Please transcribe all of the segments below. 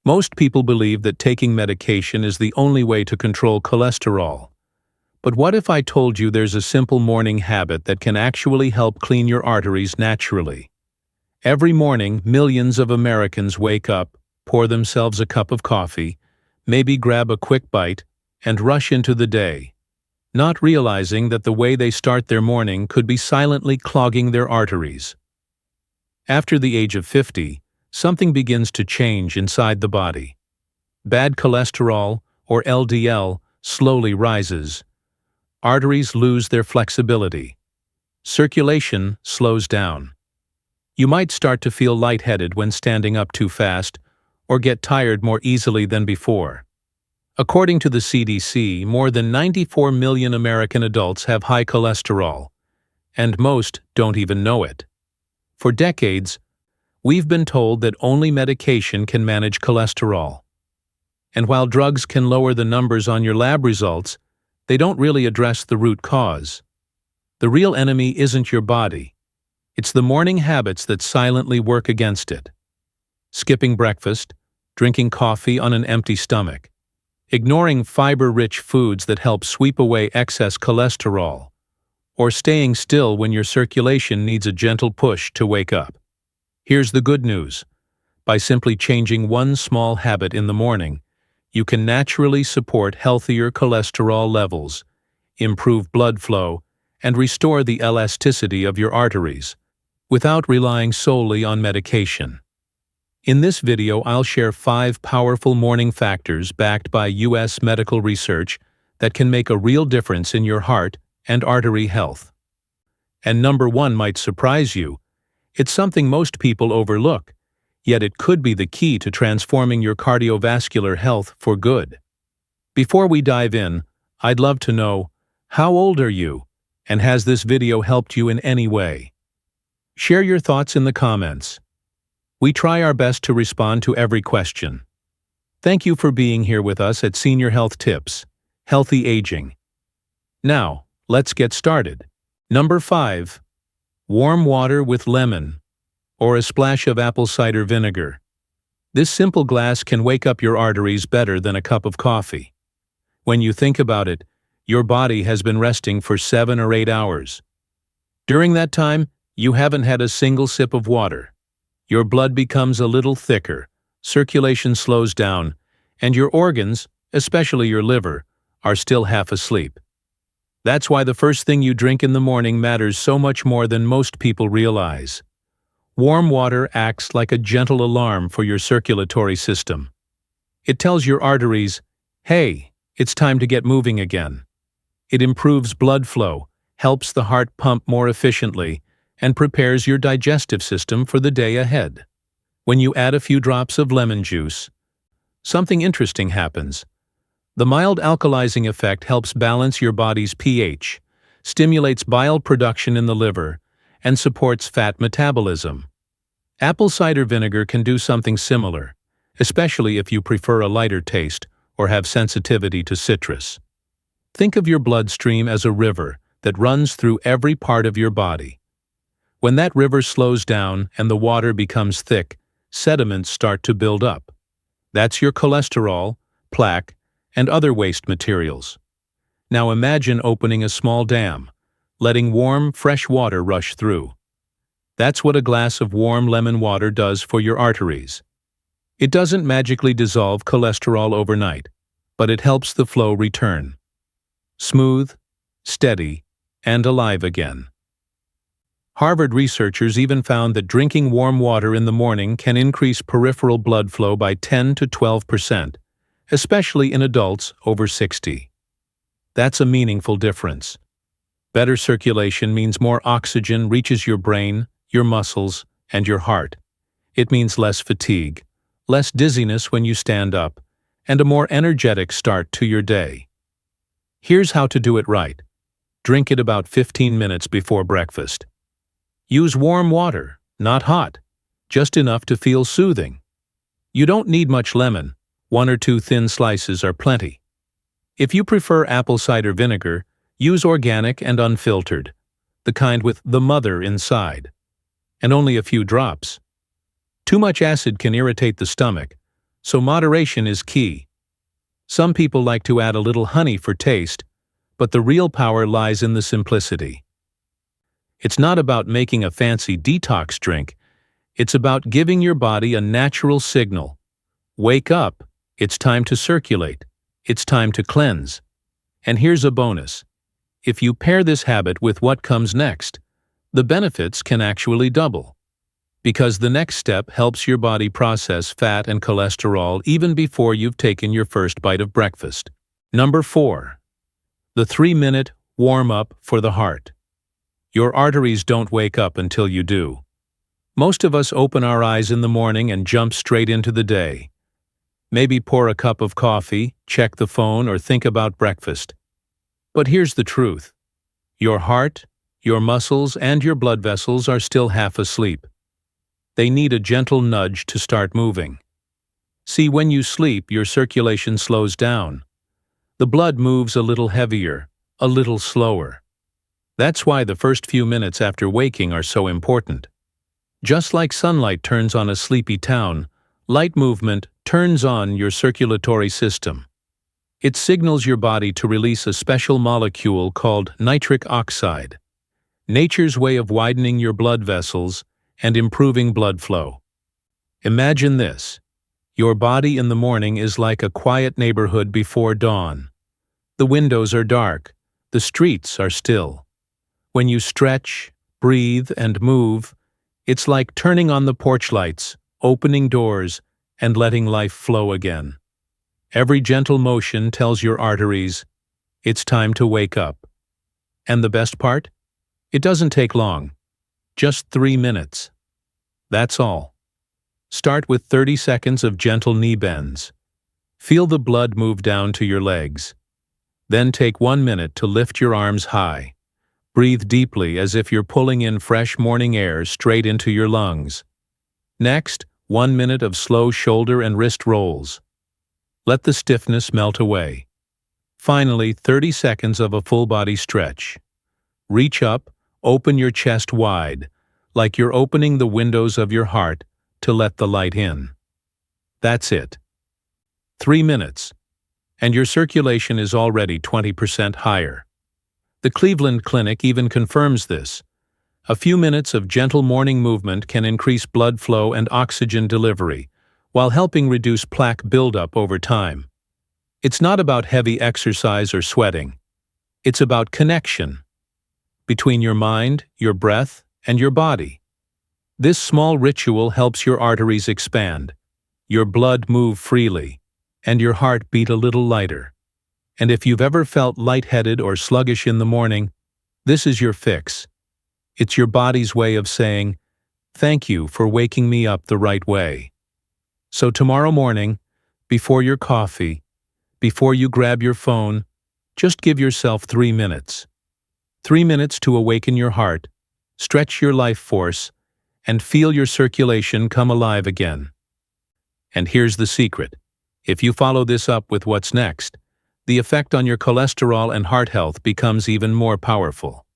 Most people believe that taking medication is the only way to control cholesterol. But what if I told you there's a simple morning habit that can actually help clean your arteries naturally? Every morning, millions of Americans wake up, pour themselves a cup of coffee, maybe grab a quick bite, and rush into the day, not realizing that the way they start their morning could be silently clogging their arteries. After the age of 50, something begins to change inside the body. Bad cholesterol, or LDL, slowly rises. Arteries lose their flexibility. Circulation slows down. You might start to feel lightheaded when standing up too fast, or get tired more easily than before. According to the CDC, more than 94 million American adults have high cholesterol, and most don't even know it. For decades, we've been told that only medication can manage cholesterol. And while drugs can lower the numbers on your lab results, they don't really address the root cause. The real enemy isn't your body. It's the morning habits that silently work against it. Skipping breakfast, drinking coffee on an empty stomach, ignoring fiber-rich foods that help sweep away excess cholesterol, or staying still when your circulation needs a gentle push to wake up. Here's the good news. By simply changing one small habit in the morning, you can naturally support healthier cholesterol levels, improve blood flow, and restore the elasticity of your arteries, without relying solely on medication. In this video, I'll share 5 powerful morning factors backed by U.S. medical research that can make a real difference in your heart and artery health. And number 1 might surprise you. It's something most people overlook, yet it could be the key to transforming your cardiovascular health for good. Before we dive in, I'd love to know, how old are you, and has this video helped you in any way? Share your thoughts in the comments. We try our best to respond to every question. Thank you for being here with us at Senior Health Tips, Healthy Aging. Now, let's get started. Number 5. Warm water with lemon, or a splash of apple cider vinegar. This simple glass can wake up your arteries better than a cup of coffee. When you think about it, your body has been resting for 7 or 8 hours. During that time, you haven't had a single sip of water. Your blood becomes a little thicker, circulation slows down, and your organs, especially your liver, are still half asleep. That's why the first thing you drink in the morning matters so much more than most people realize. Warm water acts like a gentle alarm for your circulatory system. It tells your arteries, hey, it's time to get moving again. It improves blood flow, helps the heart pump more efficiently, and prepares your digestive system for the day ahead. When you add a few drops of lemon juice, something interesting happens. The mild alkalizing effect helps balance your body's pH, stimulates bile production in the liver, and supports fat metabolism. Apple cider vinegar can do something similar, especially if you prefer a lighter taste or have sensitivity to citrus. Think of your bloodstream as a river that runs through every part of your body. When that river slows down and the water becomes thick, sediments start to build up. That's your cholesterol, plaque, and other waste materials. Now imagine opening a small dam, letting warm, fresh water rush through. That's what a glass of warm lemon water does for your arteries. It doesn't magically dissolve cholesterol overnight, but it helps the flow return. Smooth, steady, and alive again. Harvard researchers even found that drinking warm water in the morning can increase peripheral blood flow by 10 to 12%, especially in adults over 60. That's a meaningful difference. Better circulation means more oxygen reaches your brain, your muscles, and your heart. It means less fatigue, less dizziness when you stand up, and a more energetic start to your day. Here's how to do it right. Drink it about 15 minutes before breakfast. Use warm water, not hot, just enough to feel soothing. You don't need much lemon. 1 or 2 thin slices are plenty. If you prefer apple cider vinegar, use organic and unfiltered, the kind with the mother inside, and only a few drops. Too much acid can irritate the stomach, So moderation is key. Some people like to add a little honey for taste, but the real power lies in the simplicity. It's not about making a fancy detox drink. It's about giving your body a natural signal. Wake up, it's time to circulate, it's time to cleanse. And here's a bonus. If you pair this habit with what comes next, the benefits can actually double. Because the next step helps your body process fat and cholesterol even before you've taken your first bite of breakfast. Number 4. The 3-minute warm-up for the heart. Your arteries don't wake up until you do. Most of us open our eyes in the morning and jump straight into the day. Maybe pour a cup of coffee, check the phone, or think about breakfast. But here's the truth. Your heart, your muscles, and your blood vessels are still half asleep. They need a gentle nudge to start moving. See, when you sleep, your circulation slows down. The blood moves a little heavier, a little slower. That's why the first few minutes after waking are so important. Just like sunlight turns on a sleepy town, light movement turns on your circulatory system. It signals your body to release a special molecule called nitric oxide, nature's way of widening your blood vessels and improving blood flow. Imagine this. Your body in the morning is like a quiet neighborhood before dawn. The windows are dark, the streets are still. When you stretch, breathe, and move, it's like turning on the porch lights, opening doors, and letting life flow again. Every gentle motion tells your arteries, it's time to wake up. And the best part? It doesn't take long. Just 3 minutes. That's all. Start with 30 seconds of gentle knee bends. Feel the blood move down to your legs. Then take 1 minute to lift your arms high. Breathe deeply as if you're pulling in fresh morning air straight into your lungs. Next, 1 minute of slow shoulder and wrist rolls. Let the stiffness melt away. Finally, 30 seconds of a full-body stretch. Reach up, open your chest wide, like you're opening the windows of your heart to let the light in. That's it. 3 minutes, and your circulation is already 20% higher. The Cleveland Clinic even confirms this. A few minutes of gentle morning movement can increase blood flow and oxygen delivery, while helping reduce plaque buildup over time. It's not about heavy exercise or sweating. It's about connection between your mind, your breath, and your body. This small ritual helps your arteries expand, your blood move freely, and your heart beat a little lighter. And if you've ever felt lightheaded or sluggish in the morning, this is your fix. It's your body's way of saying, "Thank you for waking me up the right way." So tomorrow morning, before your coffee, before you grab your phone, just give yourself 3 minutes. 3 minutes to awaken your heart, stretch your life force, and feel your circulation come alive again. And here's the secret. If you follow this up with what's next, the effect on your cholesterol and heart health becomes even more powerful.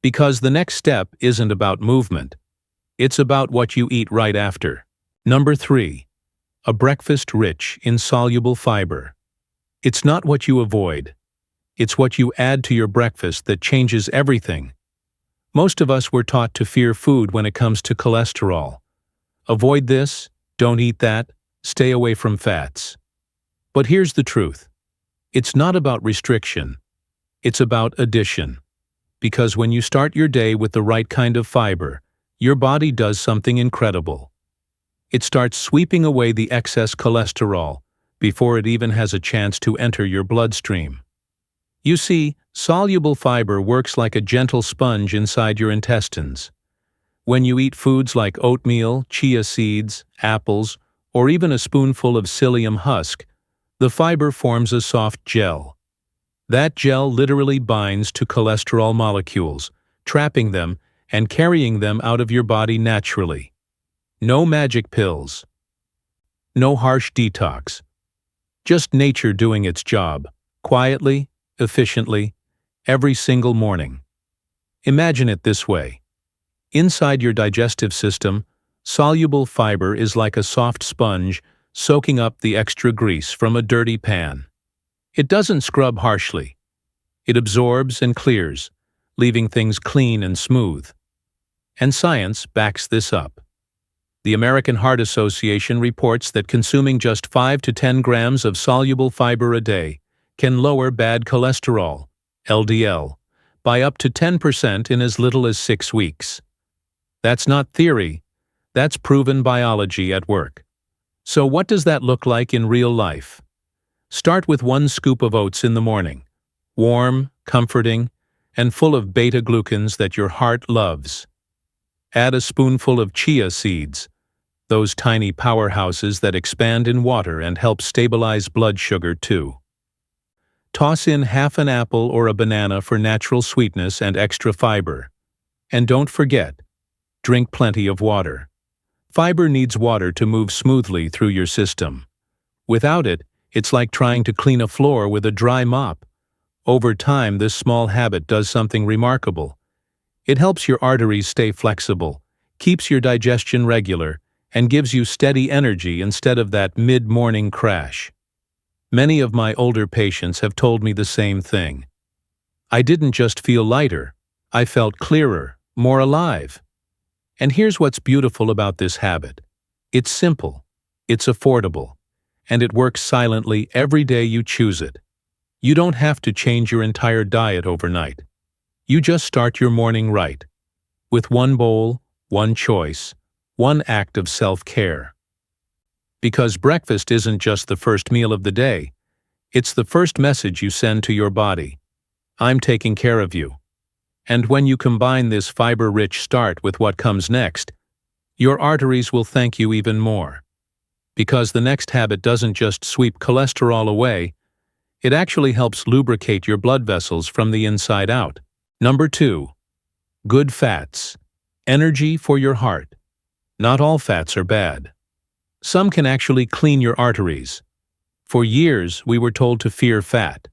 Because the next step isn't about movement. It's about what you eat right after. Number 3. A breakfast rich in soluble fiber. It's not what you avoid. It's what you add to your breakfast that changes everything. Most of us were taught to fear food when it comes to cholesterol. Avoid this, don't eat that, stay away from fats. But here's the truth. It's not about restriction. It's about addition. Because when you start your day with the right kind of fiber, your body does something incredible. It starts sweeping away the excess cholesterol before it even has a chance to enter your bloodstream. You see, soluble fiber works like a gentle sponge inside your intestines. When you eat foods like oatmeal, chia seeds, apples, or even a spoonful of psyllium husk, the fiber forms a soft gel. That gel literally binds to cholesterol molecules, trapping them and carrying them out of your body naturally. No magic pills. No harsh detox. Just nature doing its job, quietly, efficiently, every single morning. Imagine it this way. Inside your digestive system, soluble fiber is like a soft sponge soaking up the extra grease from a dirty pan. It doesn't scrub harshly. It absorbs and clears, leaving things clean and smooth. And science backs this up. The American Heart Association reports that consuming just 5 to 10 grams of soluble fiber a day can lower bad cholesterol, LDL, by up to 10% in as little as 6 weeks. That's not theory, that's proven biology at work. So what does that look like in real life? Start with 1 scoop of oats in the morning, warm, comforting, and full of beta-glucans that your heart loves. Add a spoonful of chia seeds, those tiny powerhouses that expand in water and help stabilize blood sugar too. Toss in half an apple or a banana for natural sweetness and extra fiber. And don't forget, drink plenty of water. Fiber needs water to move smoothly through your system. Without it, it's like trying to clean a floor with a dry mop. Over time, this small habit does something remarkable. It helps your arteries stay flexible, keeps your digestion regular, and gives you steady energy instead of that mid-morning crash. Many of my older patients have told me the same thing. I didn't just feel lighter, I felt clearer, more alive. And here's what's beautiful about this habit. It's simple, it's affordable, and it works silently every day you choose it. You don't have to change your entire diet overnight. You just start your morning right, with 1 bowl, 1 choice, 1 act of self-care. Because breakfast isn't just the first meal of the day, it's the first message you send to your body. I'm taking care of you. And when you combine this fiber-rich start with what comes next, your arteries will thank you even more. Because the next habit doesn't just sweep cholesterol away, it actually helps lubricate your blood vessels from the inside out. Number 2. Good fats. Energy for your heart. Not all fats are bad. Some can actually clean your arteries. For years, we were told to fear fat,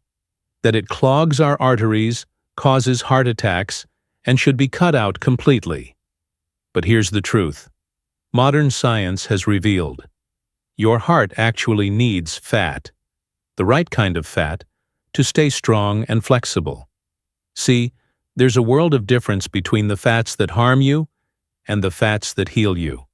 that it clogs our arteries, causes heart attacks, and should be cut out completely. But here's the truth. Modern science has revealed your heart actually needs fat, the right kind of fat, to stay strong and flexible. See, there's a world of difference between the fats that harm you and the fats that heal you.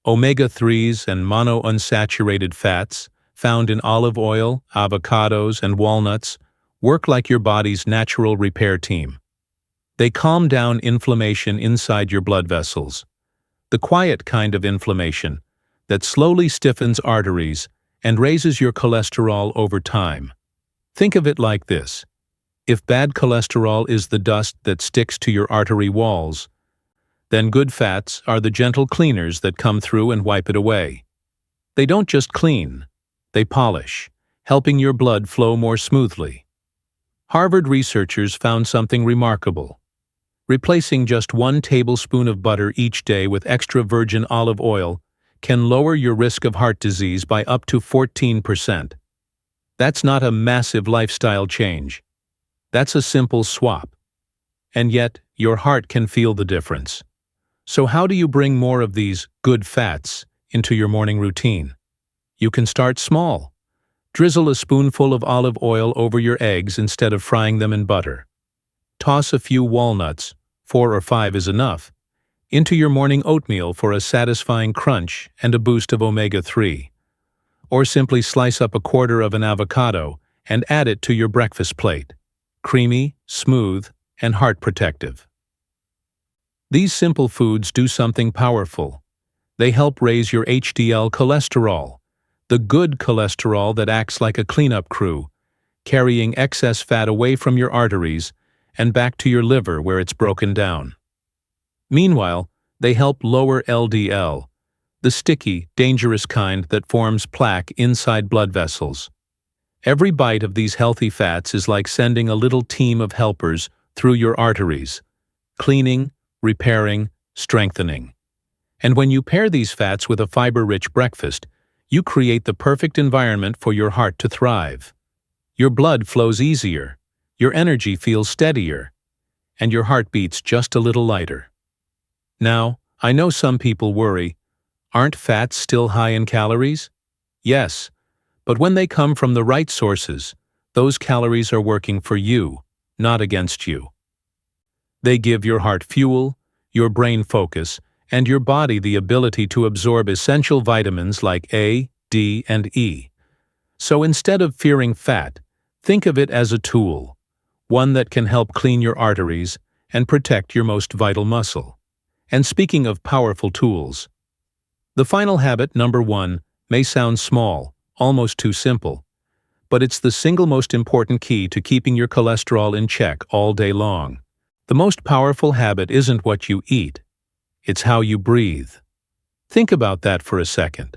Omega-3s and monounsaturated fats, found in olive oil, avocados, and walnuts, work like your body's natural repair team. They calm down inflammation inside your blood vessels, the quiet kind of inflammation that slowly stiffens arteries and raises your cholesterol over time. Think of it like this. If bad cholesterol is the dust that sticks to your artery walls, then good fats are the gentle cleaners that come through and wipe it away. They don't just clean, they polish, helping your blood flow more smoothly. Harvard researchers found something remarkable. Replacing just 1 tablespoon of butter each day with extra virgin olive oil can lower your risk of heart disease by up to 14%. That's not a massive lifestyle change. That's a simple swap. And yet, your heart can feel the difference. So how do you bring more of these good fats into your morning routine? You can start small. Drizzle a spoonful of olive oil over your eggs instead of frying them in butter. Toss a few walnuts, 4 or 5 is enough, into your morning oatmeal for a satisfying crunch and a boost of omega-3. Or simply slice up a quarter of an avocado and add it to your breakfast plate. Creamy, smooth, and heart protective. These simple foods do something powerful. They help raise your HDL cholesterol, the good cholesterol that acts like a cleanup crew, carrying excess fat away from your arteries and back to your liver where it's broken down. Meanwhile, they help lower LDL, the sticky, dangerous kind that forms plaque inside blood vessels. Every bite of these healthy fats is like sending a little team of helpers through your arteries, cleaning, repairing, strengthening. And when you pair these fats with a fiber-rich breakfast, you create the perfect environment for your heart to thrive. Your blood flows easier, your energy feels steadier, and your heart beats just a little lighter. Now, I know some people worry, aren't fats still high in calories? Yes, but when they come from the right sources, those calories are working for you, not against you. They give your heart fuel, your brain focus, and your body the ability to absorb essential vitamins like A, D, and E. So instead of fearing fat, think of it as a tool, one that can help clean your arteries and protect your most vital muscle. And speaking of powerful tools, the final habit, number 1, may sound small, almost too simple, but it's the single most important key to keeping your cholesterol in check all day long. The most powerful habit isn't what you eat, it's how you breathe. Think about that for a second.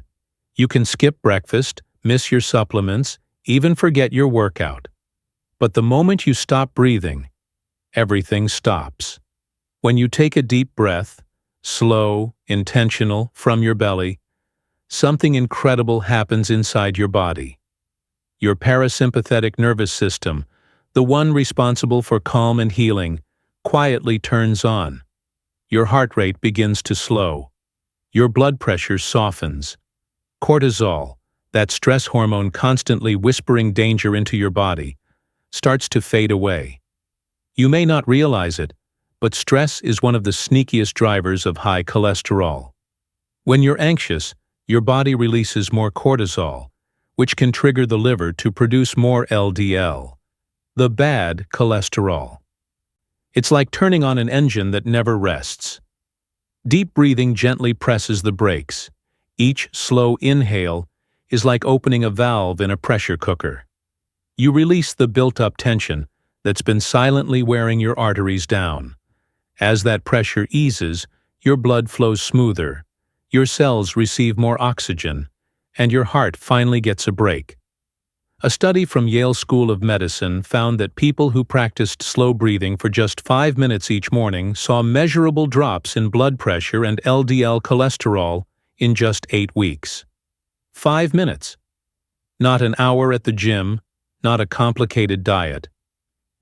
You can skip breakfast, miss your supplements, even forget your workout. But the moment you stop breathing, everything stops. When you take a deep breath, slow, intentional, from your belly, something incredible happens inside your body. Your parasympathetic nervous system, the one responsible for calm and healing, quietly turns on. Your heart rate begins to slow. Your blood pressure softens. Cortisol, that stress hormone constantly whispering danger into your body, starts to fade away. You may not realize it, but stress is one of the sneakiest drivers of high cholesterol. When you're anxious, your body releases more cortisol, which can trigger the liver to produce more LDL, the bad cholesterol. It's like turning on an engine that never rests. Deep breathing gently presses the brakes. Each slow inhale is like opening a valve in a pressure cooker. You release the built-up tension that's been silently wearing your arteries down. As that pressure eases, your blood flows smoother, your cells receive more oxygen, and your heart finally gets a break. A study from Yale School of Medicine found that people who practiced slow breathing for just 5 minutes each morning saw measurable drops in blood pressure and LDL cholesterol in just 8 weeks. 5 minutes. Not an hour at the gym, not a complicated diet.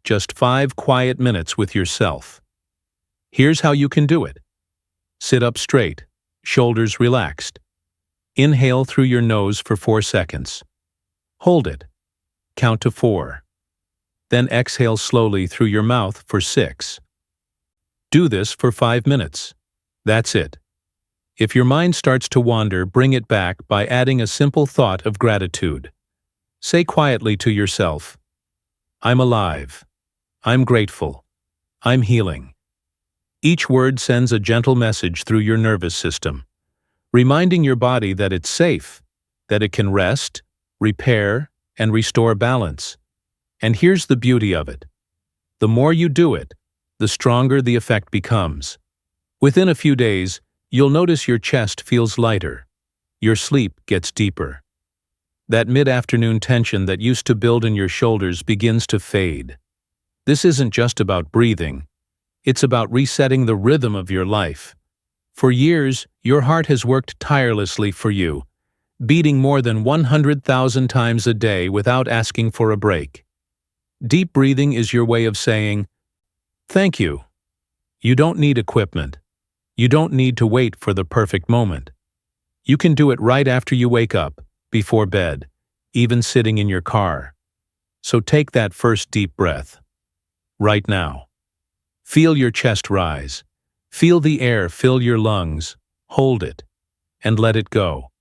Just 5 quiet minutes with yourself. Here's how you can do it. Sit up straight, shoulders relaxed. Inhale through your nose for 4 seconds. Hold it. Count to 4. Then exhale slowly through your mouth for 6. Do this for 5 minutes. That's it. If your mind starts to wander, bring it back by adding a simple thought of gratitude. Say quietly to yourself, "I'm alive. I'm grateful. I'm healing." Each word sends a gentle message through your nervous system, reminding your body that it's safe, that it can rest, repair, and restore balance. And here's the beauty of it. The more you do it, the stronger the effect becomes. Within a few days, you'll notice your chest feels lighter. Your sleep gets deeper. That mid-afternoon tension that used to build in your shoulders begins to fade. This isn't just about breathing. It's about resetting the rhythm of your life. For years, your heart has worked tirelessly for you, beating more than 100,000 times a day without asking for a break. Deep breathing is your way of saying, "Thank you." You don't need equipment. You don't need to wait for the perfect moment. You can do it right after you wake up, before bed, even sitting in your car. So take that first deep breath. Right now. Feel your chest rise. Feel the air fill your lungs. Hold it. And let it go.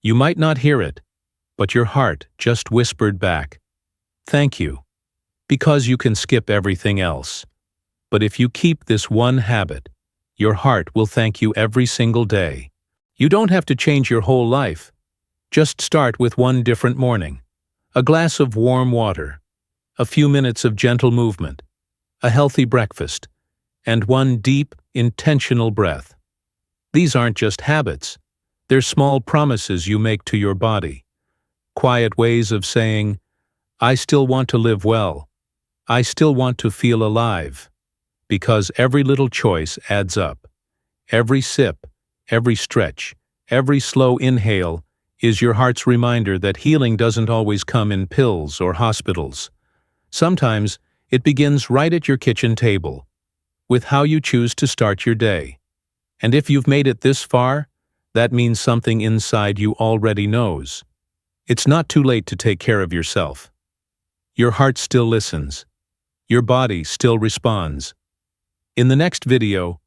You might not hear it, but your heart just whispered back, "Thank you." Because you can skip everything else. But if you keep this one habit, your heart will thank you every single day. You don't have to change your whole life. Just start with one different morning. A glass of warm water, a few minutes of gentle movement, a healthy breakfast, and one deep, intentional breath. These aren't just habits. They're small promises you make to your body. Quiet ways of saying, "I still want to live well. I still want to feel alive." Because every little choice adds up. Every sip, every stretch, every slow inhale is your heart's reminder that healing doesn't always come in pills or hospitals. Sometimes it begins right at your kitchen table, with how you choose to start your day. And if you've made it this far, that means something inside you already knows. It's not too late to take care of yourself. Your heart still listens. Your body still responds. In the next video,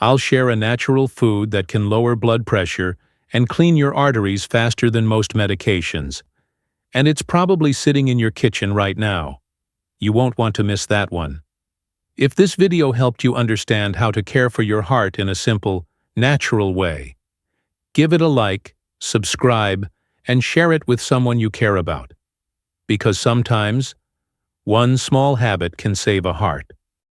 I'll share a natural food that can lower blood pressure and clean your arteries faster than most medications. And it's probably sitting in your kitchen right now. You won't want to miss that one. If this video helped you understand how to care for your heart in a simple, natural way, give it a like, subscribe, and share it with someone you care about. Because sometimes, one small habit can save a heart.